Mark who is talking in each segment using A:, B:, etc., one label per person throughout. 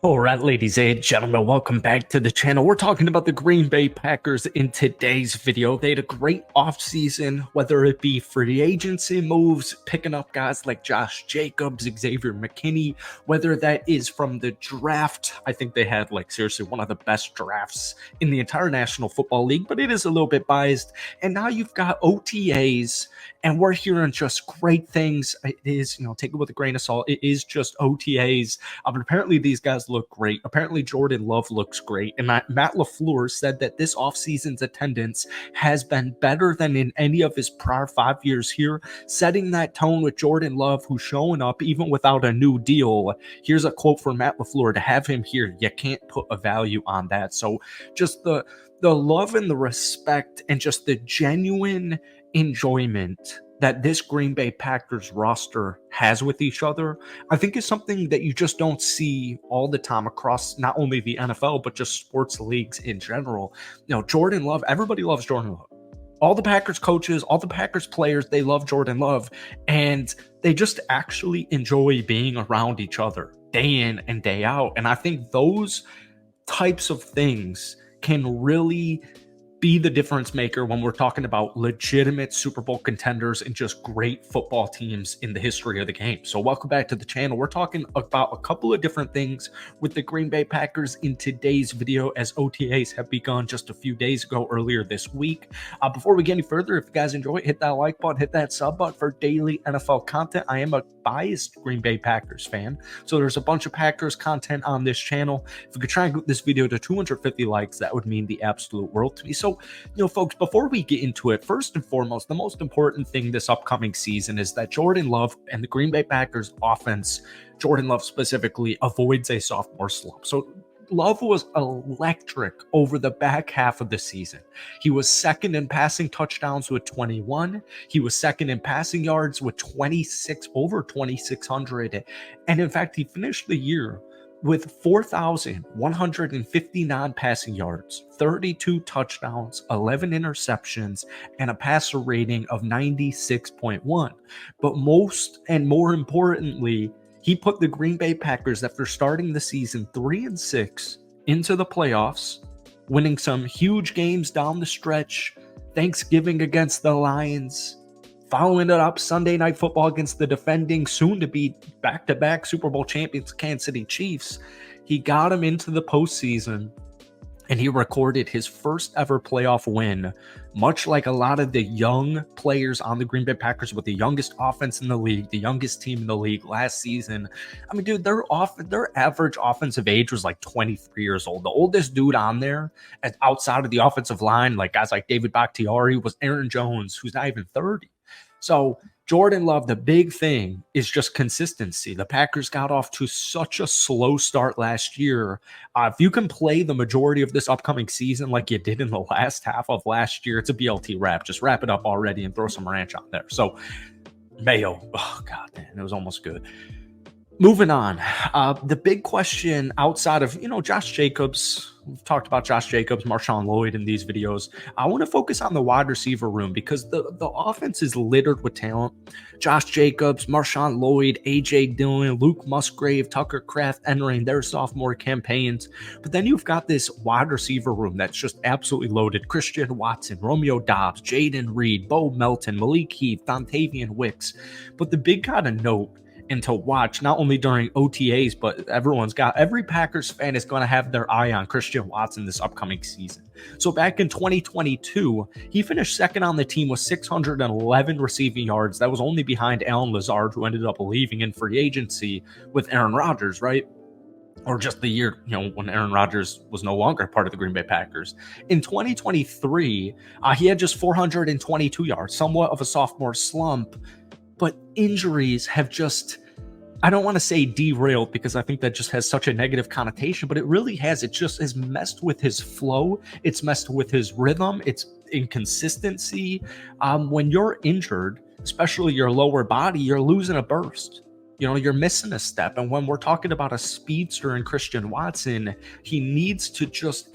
A: All right, ladies and gentlemen, welcome back to the channel. We're talking about the Green Bay Packers in today's video. They had a great offseason, whether it be free agency moves, picking up guys like Josh Jacobs, Xavier McKinney, whether that is from the draft. I think they had seriously one of the best drafts in the entire National Football League, but it is a little bit biased. And now you've got OTAs, and we're hearing just great things. It is, take it with a grain of salt. It is just OTAs. But apparently these guys look great. Apparently Jordan Love looks great. And Matt LaFleur said that this offseason's attendance has been better than in any of his prior 5 years here, setting that tone with Jordan Love, who's showing up even without a new deal. Here's a quote from Matt LaFleur: "To have him here, you can't put a value on that." So just the love and the respect and just the genuine enjoyment that this Green Bay Packers roster has with each other, I think is something that you just don't see all the time across not only the NFL, but just sports leagues in general. Jordan Love, everybody loves Jordan Love. All the Packers coaches, all the Packers players, they love Jordan Love, and they just actually enjoy being around each other day in and day out. And I think those types of things can really be the difference maker when we're talking about legitimate Super Bowl contenders and just great football teams in the history of the game. So welcome back to the channel. We're talking about a couple of different things with the Green Bay Packers in today's video, as OTAs have begun just a few days ago earlier this week. Before we get any further, if you guys enjoy it, hit that like button, hit that sub button for daily NFL content. I am a biased Green Bay Packers fan, so there's a bunch of Packers content on this channel. If we could try and get this video to 250 likes, that would mean the absolute world to me. So, folks, before we get into it, first and foremost, the most important thing this upcoming season is that Jordan Love and the Green Bay Packers offense, Jordan Love specifically, avoids a sophomore slump. So Love was electric over the back half of the season. He was second in passing touchdowns with 21. He was second in passing yards with 26, over 2,600. And in fact, he finished the year with 4,159 passing yards, 32 touchdowns, 11 interceptions, and a passer rating of 96.1. But most and more importantly, he put the Green Bay Packers, after starting the season 3-6, into the playoffs, winning some huge games down the stretch. Thanksgiving against the Lions, following it up Sunday Night Football against the defending, soon-to-be back-to-back Super Bowl champions Kansas City Chiefs. He got him into the postseason, and he recorded his first ever playoff win, much like a lot of the young players on the Green Bay Packers, with the youngest offense in the league, the youngest team in the league last season. I mean, dude, their average offensive age was like 23 years old. The oldest dude on there, outside of the offensive line, like guys like David Bakhtiari, was Aaron Jones, who's not even 30. So Jordan Love, the big thing is just consistency. The Packers got off to such a slow start last year. If you can play the majority of this upcoming season like you did in the last half of last year, it's a BLT wrap. Just wrap it up already and throw some ranch on there. So Mayo, oh god, man, it was almost good. Moving on, the big question outside of, Josh Jacobs, we've talked about Josh Jacobs, Marshawn Lloyd in these videos. I want to focus on the wide receiver room, because the offense is littered with talent. Josh Jacobs, Marshawn Lloyd, A.J. Dillon, Luke Musgrave, Tucker Kraft entering their sophomore campaigns. But then you've got this wide receiver room that's just absolutely loaded. Christian Watson, Romeo Doubs, Jaden Reed, Bo Melton, Malik Heath, Dontavian Wicks. But the big kind of note and to watch, not only during OTAs, but every Packers fan is going to have their eye on Christian Watson this upcoming season. So back in 2022, he finished second on the team with 611 receiving yards. That was only behind Allen Lazard, who ended up leaving in free agency with Aaron Rodgers, right? Or just the year, when Aaron Rodgers was no longer part of the Green Bay Packers. In 2023, he had just 422 yards, somewhat of a sophomore slump. But injuries have just, I don't want to say derailed, because I think that just has such a negative connotation, but it really has. It just has messed with his flow. It's messed with his rhythm. It's inconsistency. When you're injured, especially your lower body, you're losing a burst. You're missing a step. And when we're talking about a speedster in Christian Watson, he needs to just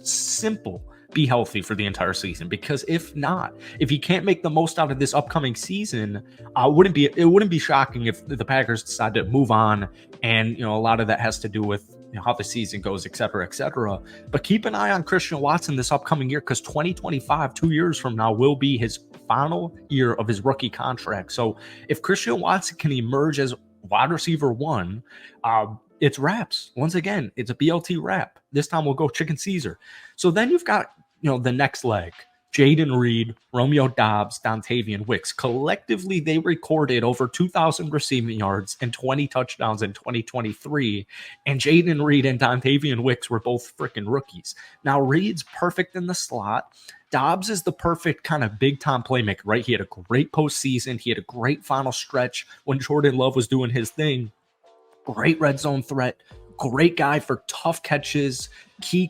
A: simple be healthy for the entire season, because if not, if he can't make the most out of this upcoming season, it wouldn't be shocking if the Packers decide to move on. And a lot of that has to do with how the season goes, et cetera, et cetera. But keep an eye on Christian Watson this upcoming year, because 2025, 2 years from now, will be his final year of his rookie contract. So if Christian Watson can emerge as wide receiver one, it's wraps. Once again, it's a BLT wrap. This time we'll go chicken Caesar. So then you've got the next leg. Jaden Reed, Romeo Doubs, Dontavian Wicks. Collectively, they recorded over 2,000 receiving yards and 20 touchdowns in 2023. And Jaden Reed and Dontavian Wicks were both freaking rookies. Now, Reed's perfect in the slot. Dobbs is the perfect kind of big-time playmaker, right? He had a great postseason. He had a great final stretch when Jordan Love was doing his thing. Great red zone threat. Great guy for tough catches, key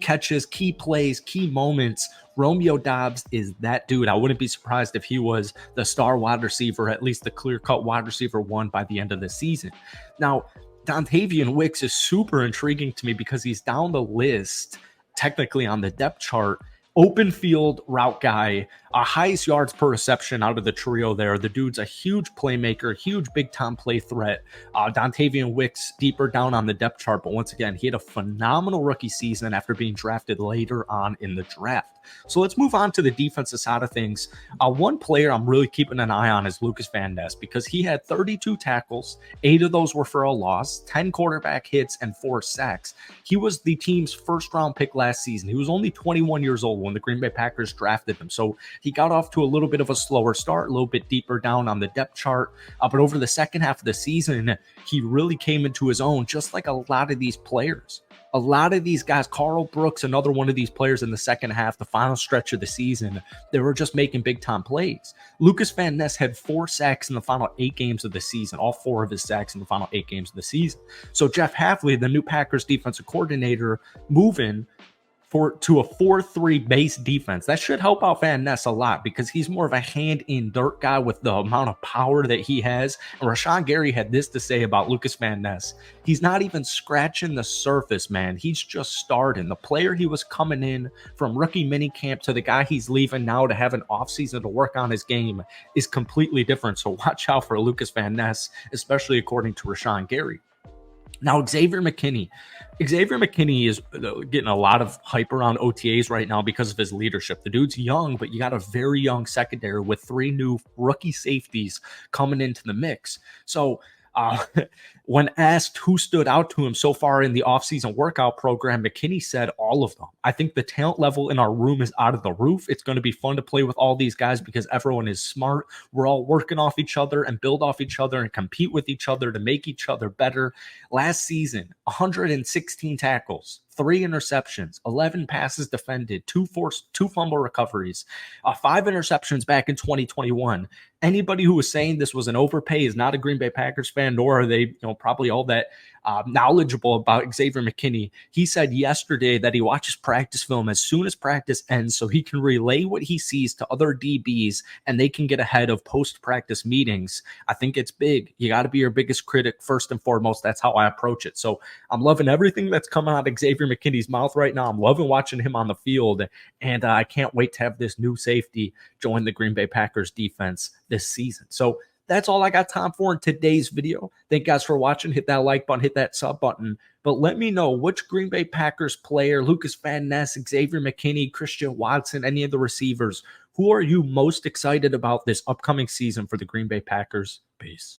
A: plays, key moments. Romeo Doubs is that dude. I wouldn't be surprised if he was the star wide receiver, at least the clear-cut wide receiver one by the end of the season. Now, Dontavian Wicks is super intriguing to me because he's down the list, technically on the depth chart. Open field route guy, highest yards per reception out of the trio there. The dude's a huge playmaker, huge big-time play threat. Dontavian Wicks deeper down on the depth chart, but once again, he had a phenomenal rookie season after being drafted later on in the draft. So let's move on to the defensive side of things. One player I'm really keeping an eye on is Lucas Van Ness, because he had 32 tackles, 8 of those were for a loss, 10 quarterback hits, and 4 sacks. He was the team's first-round pick last season. He was only 21 years old when the Green Bay Packers drafted him. So he got off to a little bit of a slower start, a little bit deeper down on the depth chart. But over the second half of the season, he really came into his own, just like a lot of these players. A lot of these guys, Carl Brooks, another one of these players in the second half, the final stretch of the season, they were just making big-time plays. Lucas Van Ness had 4 sacks in the final 8 games of the season, all 4 of his sacks in the final 8 games of the season. So Jeff Hafley, the new Packers defensive coordinator, moving to a 4-3 base defense. That should help out Van Ness a lot, because he's more of a hand-in-dirt guy with the amount of power that he has. And Rashawn Gary had this to say about Lucas Van Ness. He's not even scratching the surface, man. He's just starting. The player he was coming in from rookie minicamp to the guy he's leaving now to have an offseason to work on his game is completely different. So watch out for Lucas Van Ness, especially according to Rashawn Gary. Now, Xavier McKinney is getting a lot of hype around OTAs right now because of his leadership. The dude's young, but you got a very young secondary with 3 new rookie safeties coming into the mix. So when asked who stood out to him so far in the offseason workout program, McKinney said all of them. I think the talent level in our room is out of the roof. It's going to be fun to play with all these guys because everyone is smart. We're all working off each other and build off each other and compete with each other to make each other better. Last season, 116 tackles, 3 interceptions, 11 passes defended, 2 fumble recoveries, 5 interceptions back in 2021. Anybody who was saying this was an overpay is not a Green Bay Packers fan, nor are they probably all that knowledgeable about Xavier McKinney. He said yesterday that he watches practice film as soon as practice ends so he can relay what he sees to other DBs and they can get ahead of post-practice meetings. I think it's big. You got to be your biggest critic first and foremost. That's how I approach it. So I'm loving everything that's coming out of Xavier McKinney's mouth right now. I'm loving watching him on the field, and I can't wait to have this new safety join the Green Bay Packers defense this season. So that's all I got time for in today's video. Thank you guys for watching. Hit that like button, hit that sub button. But let me know which Green Bay Packers player, Lucas Van Ness, Xavier McKinney, Christian Watson, any of the receivers, who are you most excited about this upcoming season for the Green Bay Packers? Peace.